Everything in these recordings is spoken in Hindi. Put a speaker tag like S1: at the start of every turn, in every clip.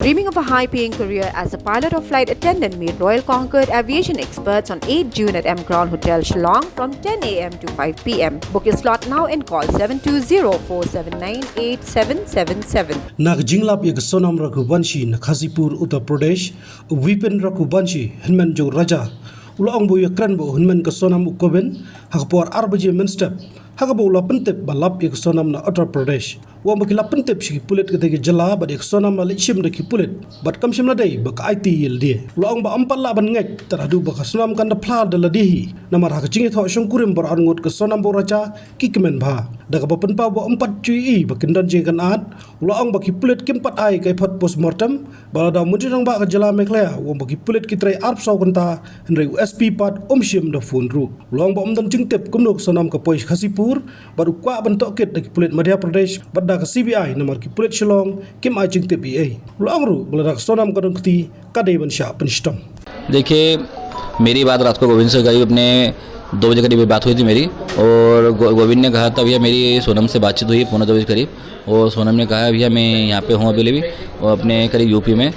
S1: Dreaming of a high-paying career as a pilot or flight attendant, meet Royal Concord Aviation experts on 8 June at M Crown Hotel Shillong from 10 a.m. to 5 p.m. Book your slot now and call 720-479-8777.
S2: Nagjinglap yag sonam rakubanshi Nakhazipur Uttar Pradesh Wipen rakubanshi Hinman Jo Raja Ulang bo yakran bo Hinman ka sonam ukoben hakapor arbaje menstep hakabo la pentep balap yag sonam na Uttar Pradesh wa makila pentep shi pulet ke jala bad yag sonam la lishim de ki pulet bad kam shim la dai bak IT yelde ulang ba ampal la ban ngek taradu bak sonam kan da phla de la dihi namar hak jingi tho shongkurim bor angot ka sonam bo raja kikmen bha daga ba pen pa bo empat cui bakindan je kan at ulang ba ki pulet kim pat ai kai phat postmortem bala da mujirang ba ka jala meklaya wa ba ki pulet ki trai arp saw kan ta henry USP pat shim da phun ru ulang ba dan jingtep kumnok sonam ka pois Khasipur baru kwa ban to ket da ki pulet Madhya Pradesh da ka CBI namar ki pulet Shillong kim ai jingtep BA ulang ru bala da sonam ka dongti kadai ban sha penishtam.
S3: देखिए मेरी बात रात को गोविंद से करीब अपने 2 बजे करीब बात हुई थी मेरी और गोविंद ने कहा था भैया मेरी सोनम से बातचीत हुई 2:15 बजे करीब और सोनम ने कहा भैया मैं यहाँ पे हूँ अभी भी और अपने करीब यूपी में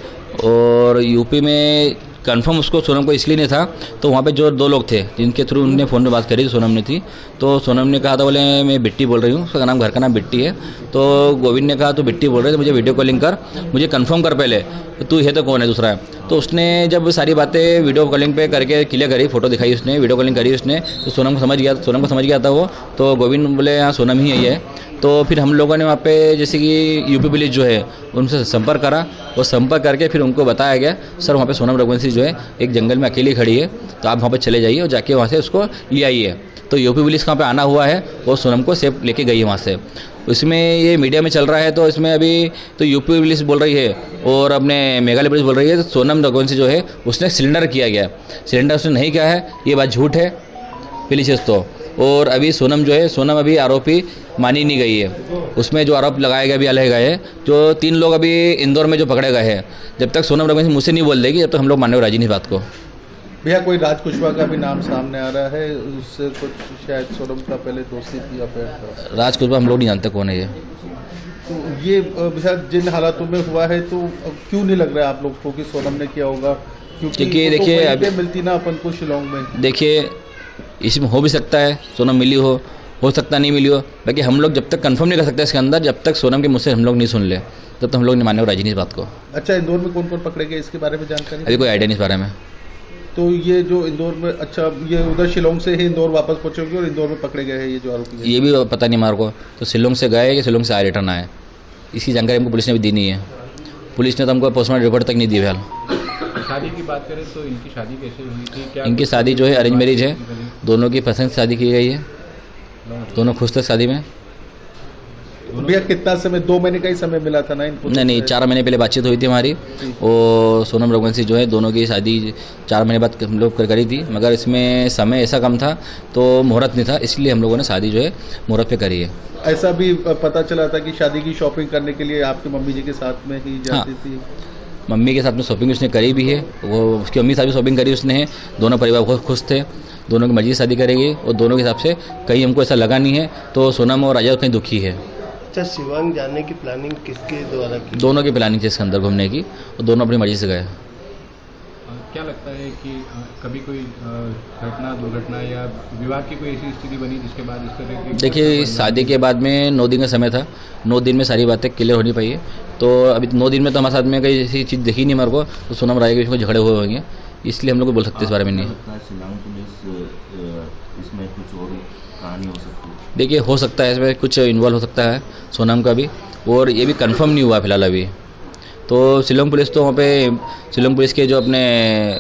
S3: और यूपी में कंफर्म उसको सोनम को इसलिए नहीं था तो वहाँ पे जो 2 लोग थे जिनके थ्रू उन्होंने फ़ोन में बात करी सोनम ने थी तो सोनम ने कहा था बोले मैं बिट्टी बोल रही हूँ उसका नाम घर का नाम बिट्टी है तो गोविंद ने कहा तो बिट्टी बोल रहे थे मुझे वीडियो कॉलिंग कर मुझे कंफर्म कर पहले तू है तो कौन है दूसरा तो उसने जब सारी बातें वीडियो कॉलिंग पे करके क्लियर करी फोटो दिखाई उसने वीडियो कॉलिंग करी उसने तो सोनम को समझ गया था वो तो गोविंद बोले हाँ सोनम ही है तो फिर हम लोगों ने वहाँ पे जैसे कि यूपी पुलिस जो है उनसे संपर्क करा और संपर्क करके फिर उनको बताया गया सर वहाँ पे सोनम रघुवंशी जो है एक जंगल में अकेली खड़ी है तो आप वहाँ पे चले जाइए और जाके वहाँ से उसको ले आइए तो यूपी पुलिस वहाँ पे आना हुआ है और सोनम को सेफ लेके गई है वहाँ से इसमें ये मीडिया में चल रहा है तो इसमें अभी तो यूपी पुलिस बोल रही है और अपने मेघालय पुलिस बोल रही है तो सोनम रघुवंशी जो है उसने सिलेंडर किया गया सिलेंडर उसने नहीं किया है ये बात झूठ है पहली चीज़ तो और अभी सोनम अभी आरोपी मानी नहीं गई है उसमें जो आरोप लगाए गए अभी अलग गए हैं जो 3 लोग अभी इंदौर में जो पकड़े गए हैं जब तक सोनम रघुवंशी मुझसे नहीं बोल देगी जब तक हम लोग मानने को राजी नहीं बात को।
S4: भैया कोई राज कुशवाहा का भी नाम सामने आ रहा है उससे कुछ शायद सोनम का पहले दोस्ती थी या फिर
S3: राज कुशवाहा हम लोग नहीं जानते कौन है ये
S4: तो ये भैया जिन हालातों में हुआ है तो क्यों नहीं लग रहा है आप लोग को कि सोनम ने किया होगा क्योंकि देखिए अभी मिलती ना अपन को शिलोंग में देखिए
S3: इसमें हो भी सकता है सोनम मिली हो सकता नहीं मिली हो बाकी हम लोग जब तक कंफर्म नहीं कर सकते इसके अंदर जब तक सोनम के मुझसे हम लोग नहीं सुन ले तब तक हम लोग नहीं मानने को राजी नहीं इस बात को।
S4: अच्छा इंदौर में कौन कौन पकड़े गए इसके बारे में जानकारी
S3: अभी कोई आइडिया नहीं इस बारे में।
S4: तो ये जो इंदौर में अच्छा ये उधर शिलोंग से ही इंदौर वापस पहुंचे और इंदौर में पकड़े गए हैं ये जो आरोपी
S3: ये भी पता नहीं हमारे को तो शिलोंग से गए कि शिलोंग से आए रिटर्न आए इसकी जानकारी हमको पुलिस ने भी दी नहीं है पुलिस ने तो हमको पोस्टमार्टम रिपोर्ट तक नहीं दी फिलहाल।
S5: शादी की बात करें तो इनकी शादी कैसे हुई थी क्या
S3: इनकी शादी जो है अरेंज मैरिज है दोनों की पसंद से शादी की गई है दोनों खुश थे शादी में।
S4: भैया कितना समय 2 महीने का ही समय मिला था ना इनको
S3: नहीं 4 महीने पहले बातचीत हुई थी हमारी और सोनम रघुवंशी जो है दोनों की शादी 4 महीने बाद हम लोग करी थी मगर इसमें समय ऐसा कम था तो मुहूर्त नहीं था इसलिए हम लोगों ने शादी जो है मुहूर्त पे करी है।
S4: ऐसा भी पता चला था कि शादी की शॉपिंग करने के लिए आपकी मम्मी जी के साथ में ही जाती थी।
S3: मम्मी के साथ में शॉपिंग उसने करी भी है वो उसकी मम्मी साथ भी शॉपिंग करी उसने है दोनों परिवार बहुत खुश थे दोनों की मर्जी से शादी करेगी और दोनों के हिसाब से कहीं हमको ऐसा लगा नहीं है तो सोनम और राजा कहीं दुखी है।
S6: अच्छा शिवांग जाने की प्लानिंग किसके द्वारा की?
S3: दोनों की प्लानिंग थी इसके अंदर घूमने की और दोनों अपनी मर्जी से गए।
S5: क्या लगता है कि कभी कोई घटना दुर्घटना या विवाह की कोई ऐसी स्थिति बनी जिसके बाद इस तरह की
S3: देखिए शादी के बाद में 9 दिन का समय था 9 दिन में सारी बातें क्लियर होनी पाई है तो अभी 9 दिन में तो हमारे साथ में कई ऐसी चीज़ दिखी नहीं हमारे को तो सोनम राय के झगड़े हुए होंगे इसलिए हम लोग को बोल सकते इस बारे में नहीं।
S7: इसमें कुछ और कहानी हो सकती है
S3: देखिए हो सकता है इसमें कुछ इन्वॉल्व हो सकता है सोनम का भी और ये भी कंफर्म नहीं हुआ फिलहाल अभी तो शिलोंग पुलिस तो वहाँ पे शिलोंग पुलिस के जो अपने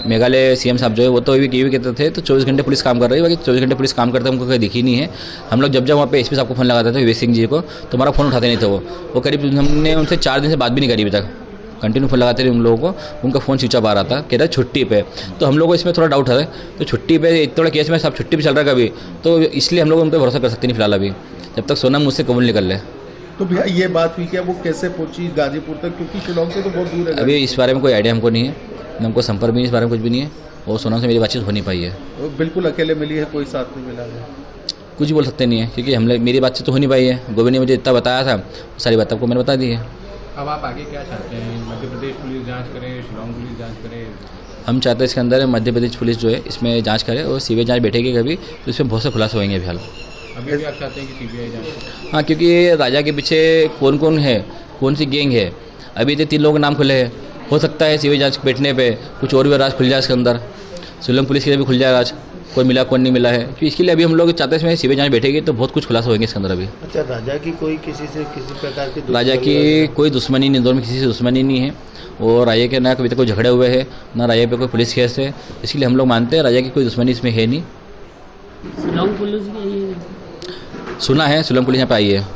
S3: मेघालय CM साहब जो है वो तो ये भी कहते थे तो 24 घंटे पुलिस काम कर रही है बाकी 24 घंटे पुलिस काम करते हमको कहीं दिखी नहीं है। हम लोग जब वहाँ पे SP साहब को फ़ोन लगाते थे विवेक सिंह जी को तो हमारा फ़ोन उठाते नहीं थे वो करीब हमने उनसे 4 दिन से बात भी नहीं करी अभी तक कंटिन्यू फ़ोन लगाते रहे उन लोगों को उनका फ़ोन स्विच ऑफ आ रहा था कह रहा छुट्टी पे तो हम लोग को इसमें थोड़ा डाउट है तो छुट्टी पे थोड़ा केस में सब छुट्टी पे चल रहा है कभी तो इसलिए हम लोग उन पर भरोसा कर सकते नहीं फिलहाल अभी जब तक सोनम मुझसे कबूल नहीं कर ले।
S4: तो भैया ये बात हुई क्या वो कैसे पहुंची गाजीपुर तक क्योंकि शिलोंग से तो बहुत दूर है।
S3: अभी इस बारे में कोई आइडिया हमको नहीं है हमको संपर्क भी इस बारे में कुछ भी नहीं है और सोनम से मेरी बातचीत हो नहीं पाई है।
S4: बिल्कुल अकेले मिली है कोई साथ में मिला है
S3: कुछ बोल सकते नहीं है क्योंकि हम मेरी बातचीत तो हो नहीं पाई है। गोविंद ने मुझे इतना बताया था सारी बात आपको मैंने बता दी है।
S5: अब आप आगे क्या चाहते हैं? मध्य प्रदेश पुलिस जांच करे, शिलोंग पुलिस जांच करे?
S3: हम चाहते हैं इसके अंदर मध्य प्रदेश पुलिस जो है इसमें जांच करे और सीबीआई जांच बैठेगी कभी तो इसमें बहुत से खुलासे होंगे फिलहाल।
S5: अभी भी आप चाहते हैं कि सीबीआई जांच?
S3: हाँ, क्योंकि राजा के पीछे कौन कौन है, कौन सी गैंग है, अभी तो 3 लोगों के नाम खुले हैं। हो सकता है सीबीआई जांच बैठने पे कुछ और भी राज खुल जाए इसके अंदर, शिलोंग पुलिस के भी खुल जाए राज, कोई मिला कौन नहीं मिला है। तो इसके लिए अभी हम लोग चाहते हैं इसमें सीबीआई जांच बैठेगी तो बहुत कुछ खुलासा होंगे इसके अंदर अभी।
S6: अच्छा, राजा की कोई किसी से किसी प्रकार की
S3: राजा की कोई दुश्मनी नहीं, दोनों में किसी से दुश्मनी नहीं है और राजा के ना कभी तक कोई झगड़े हुए हैं ना राजा पे कोई पुलिस केस है, इसलिए हम लोग मानते हैं राजा की कोई दुश्मनी इसमें है नहीं।
S8: शिलोंग पुलिस भी
S3: सुना है शिलोंग पुलिस यहाँ पे आई है।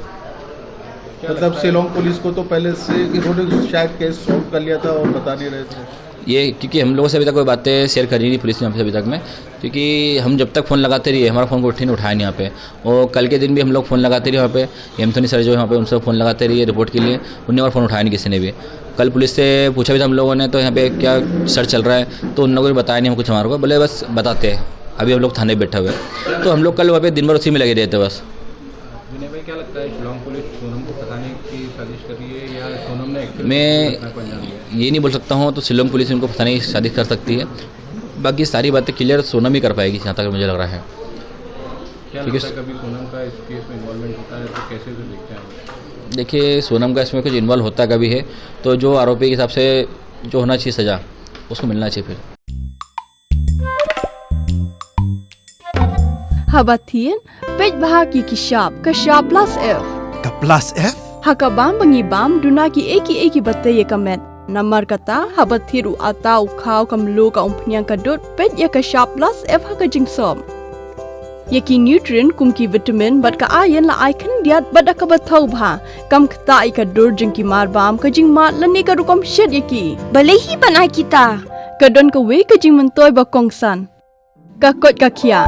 S4: मतलब शिलोंग पुलिस को तो पहले से इन्होंने शायद केस सॉल्व कर लिया था और बता नहीं रहे थे
S3: ये, क्योंकि हम लोगों से अभी तक कोई बातें शेयर करी नहीं पुलिस ने हमसे अभी तक में, क्योंकि हम जब तक फ़ोन लगाते रहिए हमारा फ़ोन को उठाया नहीं यहाँ पे। और कल के दिन भी हम लोग फ़ोन लगाते रहिए वहाँ पे, एंथोनी सर जो यहाँ पे उनसे फ़ोन लगाते रहिए रिपोर्ट के लिए, उन्होंने और फ़ोन उठाया नहीं किसी ने भी। कल पुलिस से पूछा भी था हम लोगों ने तो यहाँ पे क्या सर्च चल रहा है, तो उन लोगों ने बताया नहीं हम कुछ हमारे को, बोले बस बताते हैं। अभी हम लोग थाने बैठे हुए, तो हम लोग कल वहाँ पे दिन भर उसी में लगे रहते बस।
S5: विनय भाई, क्या लगता है शिलोंग पुलिस सोनम को फंसाने की साजिश कर रही है या सोनम ने
S3: मैं ये नहीं बोल सकता हूँ, तो शिलोंग पुलिस उनको फंसाने की साजिश कर सकती है, बाकी सारी बातें क्लियर सोनम ही कर पाएगी जहाँ तक मुझे लग रहा है।
S5: क्या लगता है कभी सोनम का इस केस में इन्वॉल्वमेंट होता है तो कैसे उसे देखते हैं?
S3: देखिए, सोनम का इसमें कुछ इन्वॉल्व होता कभी है तो जो आरोपी के हिसाब से जो होना चाहिए सज़ा उसको मिलना चाहिए फिर।
S9: Habatin, pej bahagi kishap, kashap plus F.
S2: Ka plus F?
S9: Hakabam bangibam dunaki eki batay kamet. Namar kata habathiru atau kau kamlo ka umpnyang kadut pej ya kashap plus F hakajing som. Yaki nutrient kumki vitamin bat ka ayan la icon diat bat akabatau bha. Kam kata ikadur jengki marbam kajing mat lani ka rukom shed yaki. Balehi banai kita. Kadon ka we kajing mentoy bakongsan. Kakot kakia.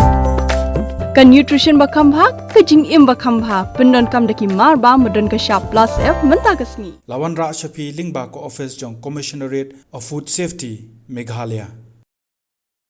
S9: Ka nutrition bakam bha kajing im bakam bha pendon kam daki marba modon ka sharp plus F mentagasni
S10: Lawan Ra Shafi Lingba ko office jong Commissionerate of Food Safety Meghalaya